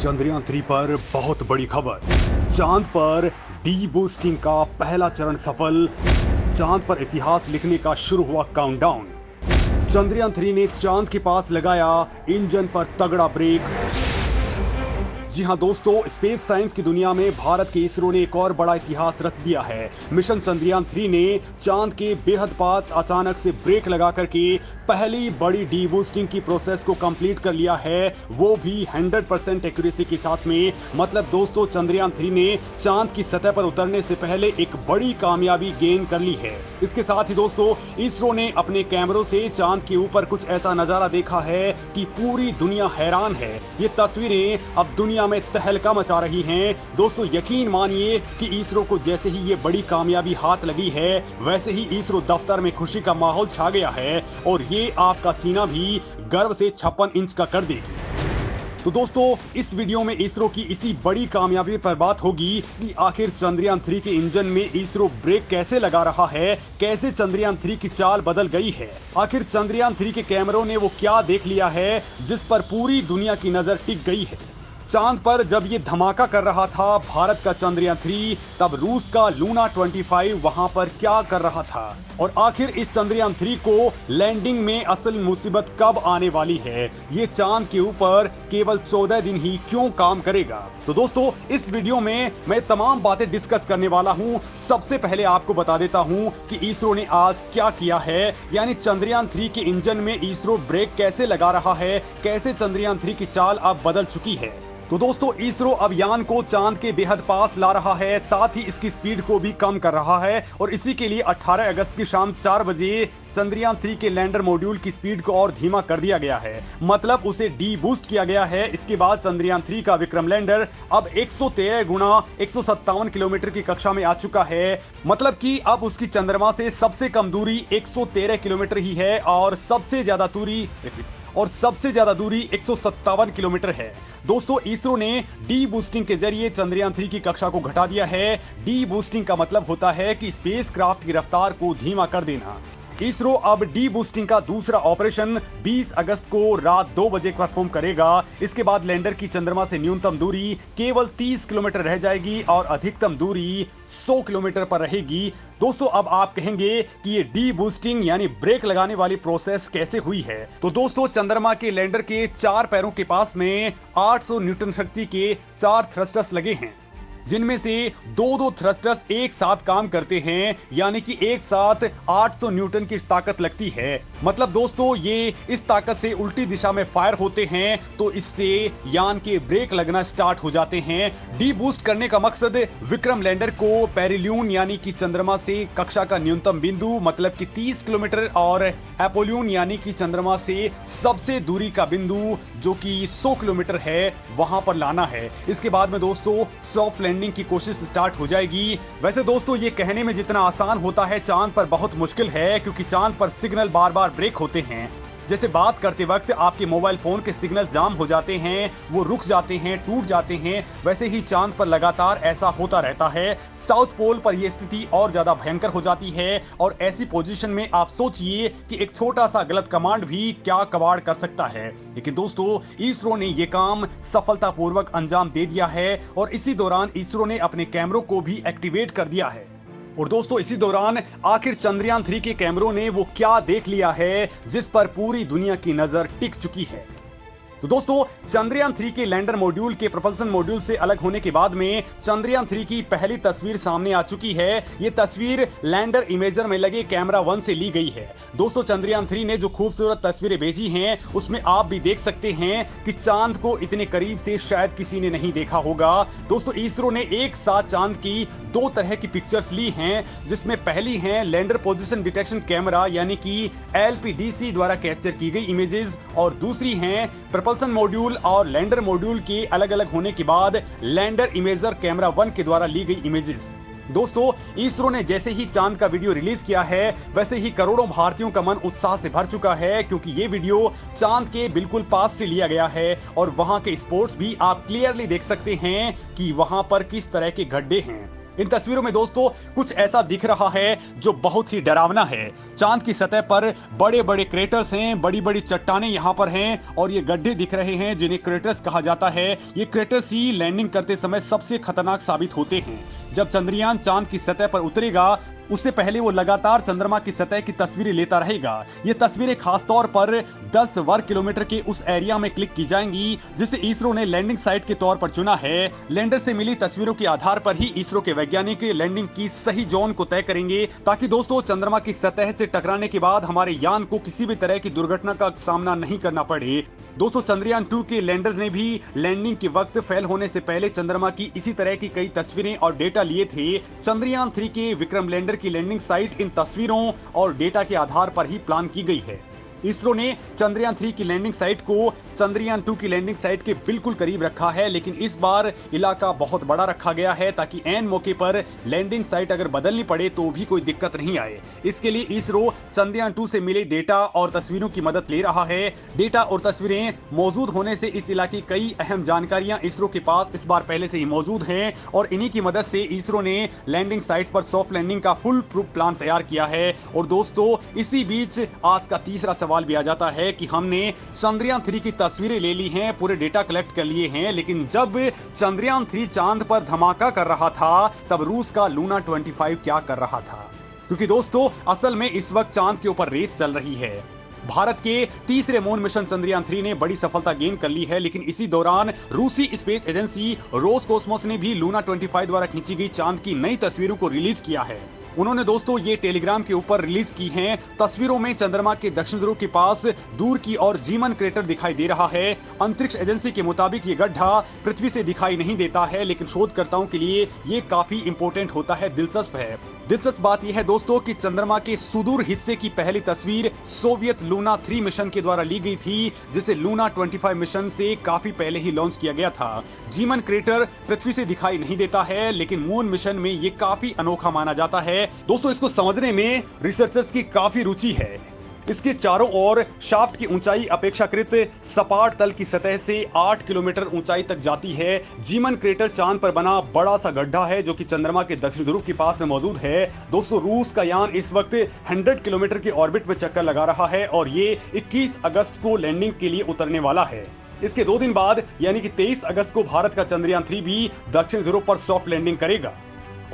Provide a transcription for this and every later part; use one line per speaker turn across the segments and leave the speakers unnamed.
चंद्रयान-3 पर बहुत बड़ी खबर। चांद पर डी बूस्टिंग का पहला चरण सफल। चांद पर इतिहास लिखने का शुरू हुआ काउंटडाउन। चंद्रयान-3 ने चांद के पास लगाया इंजन पर तगड़ा ब्रेक। जी हां दोस्तों, स्पेस साइंस की दुनिया में भारत के इसरो ने एक और बड़ा इतिहास रच दिया है। मिशन चंद्रयान-3 ने चांद के बेहद पास अचानक से ब्रेक लगा करके पहली बड़ी डी बूस्टिंग की प्रोसेस को कंप्लीट कर लिया है, वो भी 100% एक्यूरेसी के साथ में। मतलब दोस्तों, चंद्रयान-3 ने चांद की सतह पर उतरने से पहले एक बड़ी कामयाबी गेन कर ली है। इसके साथ ही दोस्तों, इसरो ने अपने कैमरों से चांद के ऊपर कुछ ऐसा नजारा देखा है कि पूरी दुनिया हैरान है। ये तस्वीरें अब दुनिया में तहलका मचा रही हैं। दोस्तों, यकीन मानिए कि इसरो को जैसे ही ये बड़ी कामयाबी हाथ लगी है, वैसे ही इसरो दफ्तर में खुशी का माहौल छा गया है और ये आपका सीना भी गर्व से 56 इंच का कर देगी। तो दोस्तों, इस वीडियो में इसरो की इसी बड़ी कामयाबी पर बात होगी कि आखिर चंद्रयान-3 के इंजन में इसरो ब्रेक कैसे लगा रहा है, कैसे चंद्रयान-3 की चाल बदल गई है। आखिर चंद्रयान-3 के कैमरों ने वो क्या देख लिया है जिस पर पूरी दुनिया की नजर टिक गई है। चांद पर जब ये धमाका कर रहा था भारत का चंद्रयान-3, तब रूस का लूना 25 वहां पर क्या कर रहा था, और आखिर इस चंद्रयान-3 को लैंडिंग में असल मुसीबत कब आने वाली है, ये चांद के ऊपर केवल 14 दिन ही क्यों काम करेगा। तो दोस्तों, इस वीडियो में मैं तमाम बातें डिस्कस करने वाला हूं। सबसे पहले आपको बता देता हूं कि इसरो ने आज क्या किया है, यानी चंद्रयान-3 के इंजन में इसरो ब्रेक कैसे लगा रहा है, कैसे चंद्रयान-3 की चाल अब बदल चुकी है। तो दोस्तों, इसरो अब यान को चांद के बेहद पास ला रहा है, साथ ही इसकी स्पीड को भी कम कर रहा है, और इसी के लिए 18 अगस्त की शाम 4 बजे चंद्रयान-3 के लैंडर मॉड्यूल की स्पीड को और धीमा कर दिया गया है। मतलब उसे डी बूस्ट किया गया है। इसके बाद चंद्रयान-3 का विक्रम लैंडर अब 113 गुना 157 किलोमीटर की कक्षा में आ चुका है। मतलब कि अब उसकी चंद्रमा से सबसे कम दूरी 113 किलोमीटर ही है और सबसे ज्यादा दूरी 157 किलोमीटर है। दोस्तों, इसरो ने डी बूस्टिंग के जरिए चंद्रयान-3 की कक्षा को घटा दिया है। डी बूस्टिंग का मतलब होता है कि स्पेसक्राफ्ट की रफ्तार को धीमा कर देना। इसरो अब डी बूस्टिंग का दूसरा ऑपरेशन 20 अगस्त को रात 2 बजे परफॉर्म करेगा। इसके बाद लैंडर की चंद्रमा से न्यूनतम दूरी केवल 30 किलोमीटर रह जाएगी और अधिकतम दूरी 100 किलोमीटर पर रहेगी। दोस्तों, अब आप कहेंगे कि ये डी बूस्टिंग यानी ब्रेक लगाने वाली प्रोसेस कैसे हुई है। तो दोस्तों, चंद्रमा के लैंडर के 4 पैरों के पास में 800 न्यूटन शक्ति के 4 थ्रस्टर्स लगे हैं, जिनमें से दो थ्रस्टर्स एक साथ काम करते हैं, यानी कि एक साथ 800 न्यूटन की ताकत लगती है। मतलब दोस्तों, ये इस ताकत से उल्टी दिशा में फायर होते हैं, तो इससे यान के ब्रेक लगना स्टार्ट हो जाते हैं। डी बूस्ट करने का मकसद विक्रम लैंडर को पेरिल्यून यानी कि चंद्रमा से कक्षा का न्यूनतम बिंदु मतलब कि 30 किलोमीटर और एपोल्यून यानी कि चंद्रमा से सबसे दूरी का बिंदु जो कि 100 किलोमीटर है, वहां पर लाना है। इसके बाद में दोस्तों, सॉफ्ट लैंडिंग की कोशिश स्टार्ट हो जाएगी। वैसे दोस्तों, ये कहने में जितना आसान होता है, चांद पर बहुत मुश्किल है, क्योंकि चांद पर सिग्नल बार बार ब्रेक होते हैं। जैसे बात करते वक्त आपके मोबाइल फोन के सिग्नल जाम हो जाते हैं, वो रुक जाते हैं, टूट जाते हैं, वैसे ही चांद पर लगातार ऐसा होता रहता है। साउथ पोल पर यह स्थिति और ज्यादा भयंकर हो जाती है, और ऐसी पोजीशन में आप सोचिए कि एक छोटा सा गलत कमांड भी क्या कबाड़ कर सकता है। लेकिन दोस्तों, इसरो ने यह काम सफलतापूर्वक अंजाम दे दिया है, और इसी दौरान इसरो ने अपने कैमरों को भी एक्टिवेट कर दिया है। और दोस्तों, इसी दौरान आखिर चंद्रयान-3 के कैमरों ने वो क्या देख लिया है जिस पर पूरी दुनिया की नजर टिक चुकी है। तो दोस्तों, चंद्रयान-3 के लैंडर मॉड्यूल के प्रोपल्सन मॉड्यूल से अलग होने के बाद में चंद्रयान-3 की पहली तस्वीर सामने आ चुकी है। ये तस्वीर लैंडर इमेजर में लगे कैमरा 1 से ली गई है। दोस्तों, चंद्रयान-3 ने जो खूबसूरत तस्वीरें भेजी हैं, उसमें आप भी देख सकते हैं कि चांद को इतने करीब से शायद किसी ने नहीं देखा होगा। दोस्तों, इसरो ने एक साथ चांद की 2 तरह की पिक्चर्स ली हैं, जिसमें पहली है लैंडर पोजीशन डिटेक्शन कैमरा यानी कि LPDC द्वारा कैप्चर की गई इमेजेस, और दूसरी है propulsion मॉड्यूल और लैंडर मॉड्यूल के अलग अलग होने के बाद लैंडर इमेजर कैमरा 1 के द्वारा ली गई इमेजेस। दोस्तों, इसरो ने जैसे ही चांद का वीडियो रिलीज किया है, वैसे ही करोड़ों भारतीयों का मन उत्साह से भर चुका है, क्योंकि ये वीडियो चांद के बिल्कुल पास से लिया गया है, और वहां के स्पॉट्स भी आप क्लियरली देख सकते हैं कि वहां पर किस तरह के गड्ढे हैं। इन तस्वीरों में दोस्तों कुछ ऐसा दिख रहा है जो बहुत ही डरावना है। चांद की सतह पर बड़े बड़े क्रेटर्स हैं, बड़ी बड़ी चट्टानें यहाँ पर हैं और ये गड्ढे दिख रहे हैं जिन्हें क्रेटर्स कहा जाता है। ये क्रेटर्स ही लैंडिंग करते समय सबसे खतरनाक साबित होते हैं। जब चंद्रयान चांद की सतह पर उतरेगा उससे पहले वो लगातार चंद्रमा की सतह की तस्वीरें लेता रहेगा। ये तस्वीरें खासतौर पर 10 वर्ग किलोमीटर के उस एरिया में क्लिक की जाएंगी जिसे इसरो ने लैंडिंग साइट के तौर पर चुना है। लैंडर से मिली तस्वीरों के आधार पर ही इसरो के वैज्ञानिक लैंडिंग की सही जोन को तय करेंगे ताकि दोस्तों चंद्रमा की सतह से टकराने के बाद हमारे यान को किसी भी तरह की दुर्घटना का सामना नहीं करना पड़े। दोस्तों चंद्रयान 2 के लैंडर्स ने भी लैंडिंग के वक्त फेल होने से पहले चंद्रमा की इसी तरह की कई तस्वीरें और डेटा लिए थे। चंद्रयान 3 के विक्रम लैंडर की लैंडिंग साइट इन तस्वीरों और डेटा के आधार पर ही प्लान की गई है। इसरो ने चंद्रयान 3 की लैंडिंग साइट को चंद्रयान 2 की लैंडिंग साइट के बिल्कुल करीब रखा है, लेकिन इस बार इलाका बहुत बड़ा रखा गया है ताकि ऐन मौके पर लैंडिंग साइट अगर बदलनी पड़े तो भी कोई दिक्कत नहीं आए। इसके लिए इसरो चंद्रयान 2 से मिले डेटा और तस्वीरों की मदद ले रहा है। डेटा और तस्वीरें मौजूद होने से इस इलाके की कई अहम जानकारियां इसरो के पास इस बार पहले से ही मौजूद हैं और इन्हीं की मदद से इसरो ने लैंडिंग साइट पर सॉफ्ट लैंडिंग का फुल प्रूफ प्लान तैयार किया है। और दोस्तों इसी बीच आज का तीसरा सवाल भी आ जाता है कि हमने चंद्रयान 3 की तस्वीरें ले ली हैं, पूरे डेटा कलेक्ट कर लिए हैं, लेकिन जब चंद्रयान 3 चांद पर धमाका कर रहा था तब रूस का लूना 25 क्या कर रहा था? क्योंकि दोस्तों असल में इस वक्त चांद के ऊपर रेस चल रही है। भारत के तीसरे मून मिशन चंद्रयान 3 ने बड़ी सफलता गेन कर ली है, लेकिन इसी दौरान रूसी स्पेस एजेंसी रोसकोस्मोस ने भी लूना 25 द्वारा खींची गई चांद की नई तस्वीरों को रिलीज किया है। उन्होंने दोस्तों ये टेलीग्राम के ऊपर रिलीज की हैं। तस्वीरों में चंद्रमा के दक्षिण ध्रुव के पास दूर की ओर जीमन क्रेटर दिखाई दे रहा है। अंतरिक्ष एजेंसी के मुताबिक ये गड्ढा पृथ्वी से दिखाई नहीं देता है, लेकिन शोधकर्ताओं के लिए ये काफी इंपॉर्टेंट होता है, दिलचस्प है। दिलचस्प बात यह है दोस्तों कि चंद्रमा के सुदूर हिस्से की पहली तस्वीर सोवियत लूना 3 मिशन के द्वारा ली गई थी, जिसे लूना 25 मिशन से काफी पहले ही लॉन्च किया गया था। जीमन क्रेटर पृथ्वी से दिखाई नहीं देता है, लेकिन मून मिशन में ये काफी अनोखा माना जाता है। दोस्तों इसको समझने में रिसर्चर्स की काफी रुचि है। इसके चारों ओर शाफ्ट की ऊंचाई अपेक्षाकृत सपाट तल की सतह से 8 किलोमीटर ऊंचाई तक जाती है। जीमन क्रेटर चांद पर बना बड़ा सा गड्ढा है जो कि चंद्रमा के दक्षिण ध्रुव के पास में मौजूद है। दोस्तों रूस का यान इस वक्त 100 किलोमीटर के ऑर्बिट में चक्कर लगा रहा है और ये 21 अगस्त को लैंडिंग के लिए उतरने वाला है। इसके 2 दिन बाद यानी कि 23 अगस्त को भारत का चंद्रयान 3 भी दक्षिण ध्रुव पर सॉफ्ट लैंडिंग करेगा।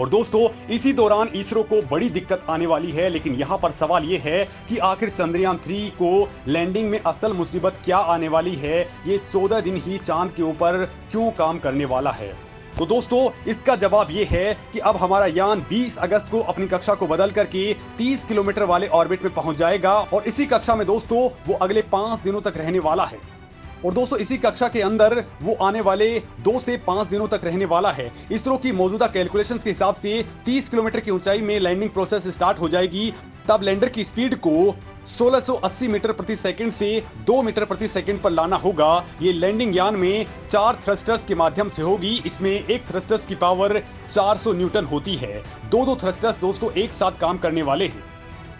और दोस्तों इसी दौरान इसरो को बड़ी दिक्कत आने वाली है, लेकिन यहाँ पर सवाल ये है कि आखिर चंद्रयान 3 को लैंडिंग में असल मुसीबत क्या आने वाली है? ये 14 दिन ही चांद के ऊपर क्यों काम करने वाला है? तो दोस्तों इसका जवाब ये है कि अब हमारा यान 20 अगस्त को अपनी कक्षा को बदल करके 30 किलोमीटर वाले ऑर्बिट में पहुंच जाएगा और इसी कक्षा में दोस्तों वो अगले 5 दिनों तक रहने वाला है। और दोस्तों इसी कक्षा के अंदर वो आने वाले 2 से 5 दिनों तक रहने वाला है। इसरो की मौजूदा कैलकुलेशंस के हिसाब से 30 किलोमीटर की ऊंचाई में लैंडिंग प्रोसेस स्टार्ट हो जाएगी। तब लैंडर की स्पीड को 1680 मीटर प्रति सेकंड से 2 मीटर प्रति सेकंड पर लाना होगा। ये लैंडिंग यान में 4 थ्रस्टर्स के माध्यम से होगी। इसमें एक थ्रस्टर्स की पावर 400 न्यूटन होती है। 2 थ्रस्टर्स दोस्तों एक साथ काम करने वाले हैं।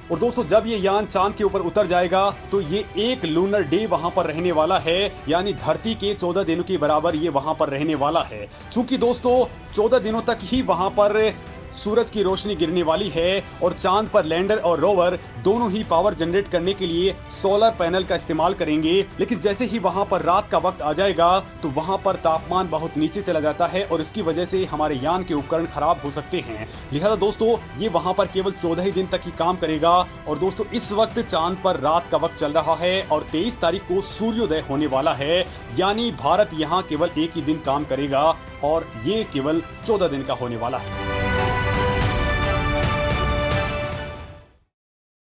और दोस्तों जब ये यान चांद के ऊपर उतर जाएगा तो ये एक लूनर डे वहां पर रहने वाला है, यानी धरती के 14 दिनों के बराबर ये वहां पर रहने वाला है। चूंकि दोस्तों 14 दिनों तक ही वहां पर सूरज की रोशनी गिरने वाली है और चांद पर लैंडर और रोवर दोनों ही पावर जनरेट करने के लिए सोलर पैनल का इस्तेमाल करेंगे। लेकिन जैसे ही वहां पर रात का वक्त आ जाएगा तो वहां पर तापमान बहुत नीचे चला जाता है और इसकी वजह से हमारे यान के उपकरण खराब हो सकते हैं। लिहाजा दोस्तों ये वहां पर केवल 14 ही दिन तक ही काम करेगा। और दोस्तों इस वक्त चांद पर रात का वक्त चल रहा है और 23 तारीख को सूर्योदय होने वाला है, यानी भारत यहाँ केवल एक ही दिन काम करेगा और ये केवल 14 दिन का होने वाला है।